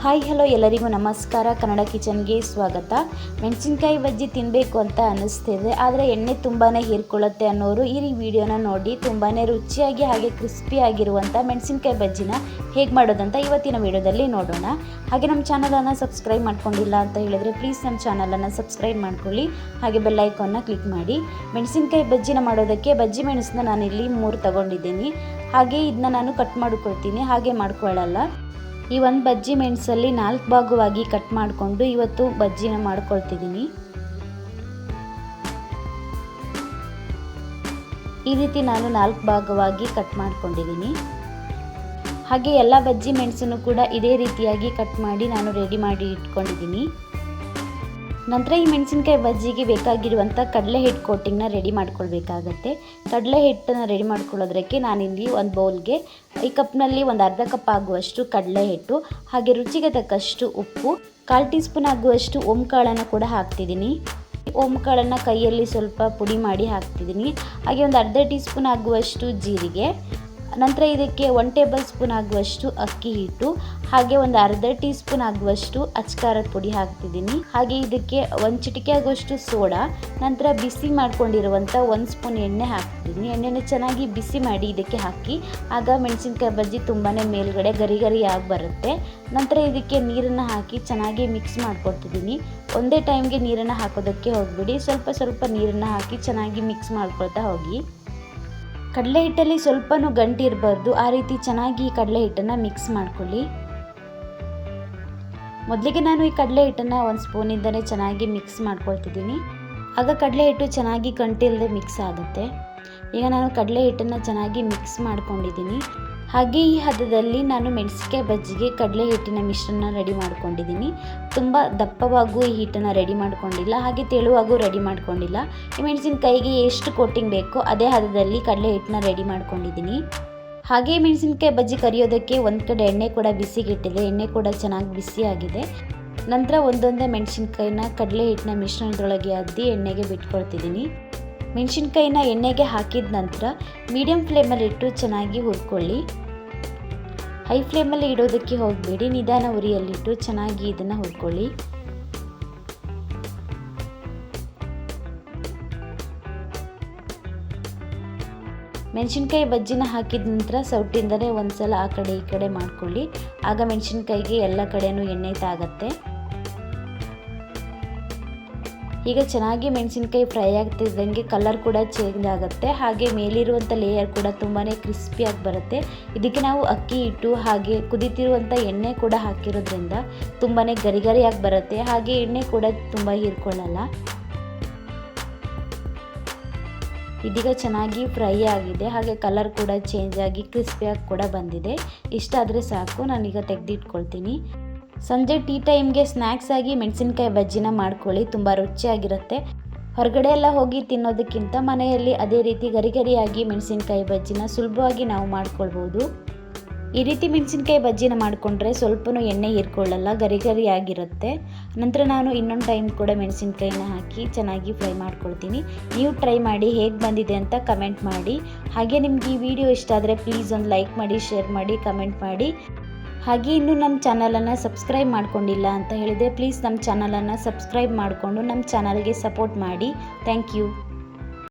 Hi hello ಎಲ್ಲರಿಗೂ ನಮಸ್ಕಾರ. ಕನ್ನಡ ಕಿಚನ್ಗೆ ಸ್ವಾಗತ. ಮೆಣಸಿನ್ಕಾಯಿ ಬಜ್ಜಿ ತಿನ್ನಬೇಕು ಅಂತ ಅನ್ನಿಸ್ತಿದೆ, ಆದರೆ ಎಣ್ಣೆ ತುಂಬಾ ಹೀರ್ಕೊಳ್ಳುತ್ತೆ ಅನ್ನೋರು ಈ ವಿಡಿಯೋನ ನೋಡಿ ತುಂಬಾ ರುಚಿಯಾಗಿ ಹಾಗೆ ಕ್ರಿಸ್ಪಿ ಆಗಿರುವಂಥ ಮೆಣಸಿನ್ಕಾಯಿ ಬಜ್ಜಿನ ಹೇಗೆ ಮಾಡೋದಂತ ಇವತ್ತಿನ ವಿಡಿಯೋದಲ್ಲಿ ನೋಡೋಣ. ಹಾಗೆ ನಮ್ಮ ಚಾನಲನ್ನು ಸಬ್ಸ್ಕ್ರೈಬ್ ಮಾಡ್ಕೊಂಡಿಲ್ಲ ಅಂತ ಹೇಳಿದರೆ ಪ್ಲೀಸ್ ನಮ್ಮ ಚಾನಲನ್ನು ಸಬ್ಸ್ಕ್ರೈಬ್ ಮಾಡ್ಕೊಳ್ಳಿ, ಹಾಗೆ ಬೆಲ್ ಐಕಾನ್ನ ಕ್ಲಿಕ್ ಮಾಡಿ. ಮೆಣಸಿನ್ಕಾಯಿ ಬಜ್ಜಿನ ಮಾಡೋದಕ್ಕೆ ಬಜ್ಜಿ ಮೆಣಸನ್ನ ನಾನಿಲ್ಲಿ 3 ತಗೊಂಡಿದ್ದೀನಿ. ಹಾಗೆ ಇದನ್ನ ನಾನು ಕಟ್ ಮಾಡ್ಕೊಳ್ತೀನಿ, ಹಾಗೆ ಮಾಡ್ಕೊಳ್ಳಲ್ಲ. ಈ ಒಂದು ಬಜ್ಜಿ ಮೆಣಸಲ್ಲಿ 4 ಭಾಗವಾಗಿ ಕಟ್ ಮಾಡಿಕೊಂಡು ಇವತ್ತು ಬಜ್ಜಿನ ಮಾಡ್ಕೊಳ್ತಿದ್ದೀನಿ. ಈ ರೀತಿ ನಾನು 4 ಭಾಗವಾಗಿ ಕಟ್ ಮಾಡ್ಕೊಂಡಿದ್ದೀನಿ. ಹಾಗೆ ಎಲ್ಲ ಬಜ್ಜಿ ಮೆಣಸನ್ನು ಕೂಡ ಇದೇ ರೀತಿಯಾಗಿ ಕಟ್ ಮಾಡಿ ನಾನು ರೆಡಿ ಮಾಡಿ ಇಟ್ಕೊಂಡಿದ್ದೀನಿ. ನಂತರ ಈ ಮೆಣಸಿನ್ಕಾಯಿ ಬಜ್ಜಿಗೆ ಬೇಕಾಗಿರುವಂಥ ಕಡಲೆ ಹಿಟ್ಟು ಕೋಟಿಂಗ್ನ ರೆಡಿ ಮಾಡ್ಕೊಳ್ಬೇಕಾಗತ್ತೆ. ಕಡಲೆ ಹಿಟ್ಟನ್ನು ರೆಡಿ ಮಾಡ್ಕೊಳ್ಳೋದಕ್ಕೆ ನಾನಿಲ್ಲಿ ಒಂದು ಬೌಲ್ಗೆ ಈ ಕಪ್ನಲ್ಲಿ ಒಂದು ಅರ್ಧ ಕಪ್ ಆಗುವಷ್ಟು ಕಡಲೆ ಹಿಟ್ಟು, ಹಾಗೆ ರುಚಿಗೆ ತಕ್ಕಷ್ಟು ಉಪ್ಪು, 1/4 ಟೀ ಸ್ಪೂನ್ ಆಗುವಷ್ಟು ಓಂಕಾಳನ್ನು ಕೂಡ ಹಾಕ್ತಿದ್ದೀನಿ. ಓಂಕಾಳನ್ನು ಕೈಯಲ್ಲಿ ಸ್ವಲ್ಪ ಪುಡಿ ಮಾಡಿ ಹಾಕ್ತಿದ್ದೀನಿ. ಹಾಗೆ ಒಂದು ಅರ್ಧ ಟೀ ಸ್ಪೂನ್ ಆಗುವಷ್ಟು ಜೀರಿಗೆ, ನಂತರ ಇದಕ್ಕೆ 1 ಟೇಬಲ್ ಸ್ಪೂನ್ ಆಗುವಷ್ಟು ಅಕ್ಕಿ ಹಿಟ್ಟು, ಹಾಗೆ ಒಂದು ಅರ್ಧ ಟೀ ಸ್ಪೂನ್ ಆಗುವಷ್ಟು ಅಚ್ಕಾರದ ಪುಡಿ ಹಾಕ್ತಿದ್ದೀನಿ. ಹಾಗೆ ಇದಕ್ಕೆ 1 ಚಿಟಿಕೆ ಆಗುವಷ್ಟು ಸೋಡಾ, ನಂತರ ಬಿಸಿ ಮಾಡ್ಕೊಂಡಿರುವಂಥ 1 ಸ್ಪೂನ್ ಎಣ್ಣೆ ಹಾಕ್ತಿದ್ದೀನಿ. ಎಣ್ಣೆನ ಚೆನ್ನಾಗಿ ಬಿಸಿ ಮಾಡಿ ಇದಕ್ಕೆ ಹಾಕಿ, ಆಗ ಮೆಣಸಿನ್ಕಾಯಿ ಬಜ್ಜಿ ತುಂಬಾ ಮೇಲ್ಗಡೆ ಗರಿ ಗರಿಯಾಗಿ ಬರುತ್ತೆ. ನಂತರ ಇದಕ್ಕೆ ನೀರನ್ನು ಹಾಕಿ ಚೆನ್ನಾಗಿ ಮಿಕ್ಸ್ ಮಾಡ್ಕೊಳ್ತಿದ್ದೀನಿ. ಒಂದೇ ಟೈಮ್ಗೆ ನೀರನ್ನು ಹಾಕೋದಕ್ಕೆ ಹೋಗ್ಬಿಡಿ, ಸ್ವಲ್ಪ ಸ್ವಲ್ಪ ನೀರನ್ನು ಹಾಕಿ ಚೆನ್ನಾಗಿ ಮಿಕ್ಸ್ ಮಾಡ್ಕೊಳ್ತಾ ಹೋಗಿ. ಕಡಲೆ ಹಿಟ್ಟಲ್ಲಿ ಸ್ವಲ್ಪನೂ ಗಂಟು ಇರಬಾರ್ದು, ಆ ರೀತಿ ಚೆನ್ನಾಗಿ ಕಡಲೆ ಹಿಟ್ಟನ್ನು ಮಿಕ್ಸ್ ಮಾಡ್ಕೊಳ್ಳಿ. ಮೊದಲಿಗೆ ನಾನು ಈ ಕಡಲೆ ಹಿಟ್ಟನ್ನು 1 ಸ್ಪೂನಿಂದಲೇ ಚೆನ್ನಾಗಿ ಮಿಕ್ಸ್ ಮಾಡ್ಕೊಳ್ತಿದ್ದೀನಿ, ಆಗ ಕಡಲೆ ಹಿಟ್ಟು ಚೆನ್ನಾಗಿ ಗಂಟಿಲ್ಲದೆ ಮಿಕ್ಸ್ ಆಗುತ್ತೆ. ಈಗ ನಾನು ಕಡಲೆ ಹಿಟ್ಟನ್ನು ಚೆನ್ನಾಗಿ ಮಿಕ್ಸ್ ಮಾಡ್ಕೊಂಡಿದ್ದೀನಿ. ಹಾಗೆ ಈ ಹದದಲ್ಲಿ ನಾನು ಮೆಣಸಿನ್ಕಾಯಿ ಬಜ್ಜಿಗೆ ಕಡಲೆ ಹಿಟ್ಟಿನ ಮಿಶ್ರಣ ರೆಡಿ ಮಾಡ್ಕೊಂಡಿದ್ದೀನಿ. ತುಂಬ ದಪ್ಪವಾಗೂ ಈ ಹಿಟ್ಟನ್ನು ರೆಡಿ ಮಾಡ್ಕೊಂಡಿಲ್ಲ, ಹಾಗೆ ತೆಳುವಾಗೂ ರೆಡಿ ಮಾಡ್ಕೊಂಡಿಲ್ಲ. ಈ ಮೆಣಸಿನ್ಕಾಯಿಗೆ ಎಷ್ಟು ಕೋಟಿಂಗ್ ಬೇಕೋ ಅದೇ ಹದದಲ್ಲಿ ಕಡಲೆ ಹಿಟ್ಟನ್ನ ರೆಡಿ ಮಾಡ್ಕೊಂಡಿದ್ದೀನಿ. ಹಾಗೆ ಮೆಣಸಿನ್ಕಾಯಿ ಬಜ್ಜಿ ಕರಿಯೋದಕ್ಕೆ ಒಂದು ಕಡೆ ಎಣ್ಣೆ ಕೂಡ ಬಿಸಿಗಿಟ್ಟಿದೆ. ಎಣ್ಣೆ ಕೂಡ ಚೆನ್ನಾಗಿ ಬಿಸಿಯಾಗಿದೆ. ನಂತರ ಒಂದೊಂದೇ ಮೆಣಸಿನ್ಕಾಯಿನ ಕಡಲೆ ಹಿಟ್ಟಿನ ಮಿಶ್ರಣದೊಳಗೆ ಅದ್ದಿ ಎಣ್ಣೆಗೆ ಬಿಟ್ಕೊಳ್ತಿದ್ದೀನಿ. ಮೆಣಸಿನ್ಕಾಯಿನ ಎಣ್ಣೆಗೆ ಹಾಕಿದ ನಂತರ ಮೀಡಿಯಂ ಫ್ಲೇಮಲ್ಲಿ ಇಟ್ಟು ಚೆನ್ನಾಗಿ ಹುರ್ಕೊಳ್ಳಿ. ಹೈ ಫ್ಲೇಮಲ್ಲಿ ಇಡೋದಕ್ಕೆ ಹೋಗಬೇಡಿ, ನಿಧಾನ ಉರಿಯಲ್ಲಿಟ್ಟು ಚೆನ್ನಾಗಿ ಇದನ್ನು ಹುರ್ಕೊಳ್ಳಿ. ಮೆಣಸಿನ್ಕಾಯಿ ಬಜ್ಜಿನ ಹಾಕಿದ ನಂತರ ಸೌಟಿಂದಲೇ ಒಂದ್ಸಲ ಆ ಕಡೆ ಈ ಕಡೆ ಮಾಡ್ಕೊಳ್ಳಿ, ಆಗ ಮೆಣಸಿನ್ಕಾಯಿಗೆ ಎಲ್ಲ ಕಡೆನೂ ಎಣ್ಣೆ ತಾಗತ್ತೆ. ಈಗ ಚೆನ್ನಾಗಿ ಮೆಣಸಿನ್ಕಾಯಿ ಫ್ರೈ ಆಗ್ತಿದ್ದಂಗೆ ಕಲರ್ ಕೂಡ ಚೇಂಜ್ ಆಗುತ್ತೆ, ಹಾಗೆ ಮೇಲಿರುವಂಥ ಲೇಯರ್ ಕೂಡ ತುಂಬಾ ಕ್ರಿಸ್ಪಿಯಾಗಿ ಬರುತ್ತೆ. ಇದಕ್ಕೆ ನಾವು ಅಕ್ಕಿ ಹಿಟ್ಟು ಹಾಗೆ ಕುದೀತಿರುವಂಥ ಎಣ್ಣೆ ಕೂಡ ಹಾಕಿರೋದ್ರಿಂದ ತುಂಬಾ ಗರಿ ಗರಿಯಾಗಿ ಬರುತ್ತೆ, ಹಾಗೆ ಎಣ್ಣೆ ಕೂಡ ತುಂಬ ಹೀರ್ಕೊಳ್ಳಲ್ಲ. ಇದೀಗ ಚೆನ್ನಾಗಿ ಫ್ರೈ ಆಗಿದೆ, ಹಾಗೆ ಕಲರ್ ಕೂಡ ಚೇಂಜ್ ಆಗಿ ಕ್ರಿಸ್ಪಿಯಾಗಿ ಕೂಡ ಬಂದಿದೆ. ಇಷ್ಟಾದರೆ ಸಾಕು, ನಾನೀಗ ತೆಗೆದಿಟ್ಕೊಳ್ತೀನಿ. ಸಂಜೆ ಟೀ ಟೈಮ್ಗೆ ಸ್ನ್ಯಾಕ್ಸ್ ಆಗಿ ಮೆಣಸಿನ್ಕಾಯಿ ಬಜ್ಜಿನ ಮಾಡ್ಕೊಳ್ಳಿ, ತುಂಬ ರುಚಿಯಾಗಿರುತ್ತೆ. ಹೊರಗಡೆ ಎಲ್ಲ ಹೋಗಿ ತಿನ್ನೋದಕ್ಕಿಂತ ಮನೆಯಲ್ಲಿ ಅದೇ ರೀತಿ ಗರಿ ಗರಿಯಾಗಿ ಮೆಣಸಿನ್ಕಾಯಿ ಬಜ್ಜಿನ ಸುಲಭವಾಗಿ ನಾವು ಮಾಡ್ಕೊಳ್ಬೋದು. ಈ ರೀತಿ ಮೆಣಸಿನ್ಕಾಯಿ ಬಜ್ಜಿನ ಮಾಡಿಕೊಂಡ್ರೆ ಸ್ವಲ್ಪನೂ ಎಣ್ಣೆ ಹೀರ್ಕೊಳ್ಳಲ್ಲ, ಗರಿ ಗರಿಯಾಗಿರುತ್ತೆ. ನಂತರ ನಾನು ಇನ್ನೊಂದು ಟೈಮ್ ಕೂಡ ಮೆಣಸಿನ್ಕಾಯಿನ ಹಾಕಿ ಚೆನ್ನಾಗಿ ಫ್ರೈ ಮಾಡ್ಕೊಳ್ತೀನಿ. ನೀವು ಟ್ರೈ ಮಾಡಿ ಹೇಗೆ ಬಂದಿದೆ ಅಂತ ಕಮೆಂಟ್ ಮಾಡಿ. ಹಾಗೆ ನಿಮ್ಗೆ ಈ ವಿಡಿಯೋ ಇಷ್ಟ ಆದರೆ ಪ್ಲೀಸ್ ಒಂದು ಲೈಕ್ ಮಾಡಿ, ಶೇರ್ ಮಾಡಿ, ಕಮೆಂಟ್ ಮಾಡಿ. ಹಾಗೆ ಇನ್ನೂ ನಮ್ಮ ಚಾನಲನ್ನು ಸಬ್ಸ್ಕ್ರೈಬ್ ಮಾಡ್ಕೊಂಡಿಲ್ಲ ಅಂತ ಹೇಳಿದೆ, ಪ್ಲೀಸ್ ನಮ್ಮ ಚಾನಲನ್ನು ಸಬ್ಸ್ಕ್ರೈಬ್ ಮಾಡಿಕೊಂಡು ನಮ್ಮ ಚಾನಲ್ಗೆ ಸಪೋರ್ಟ್ ಮಾಡಿ. Thank you.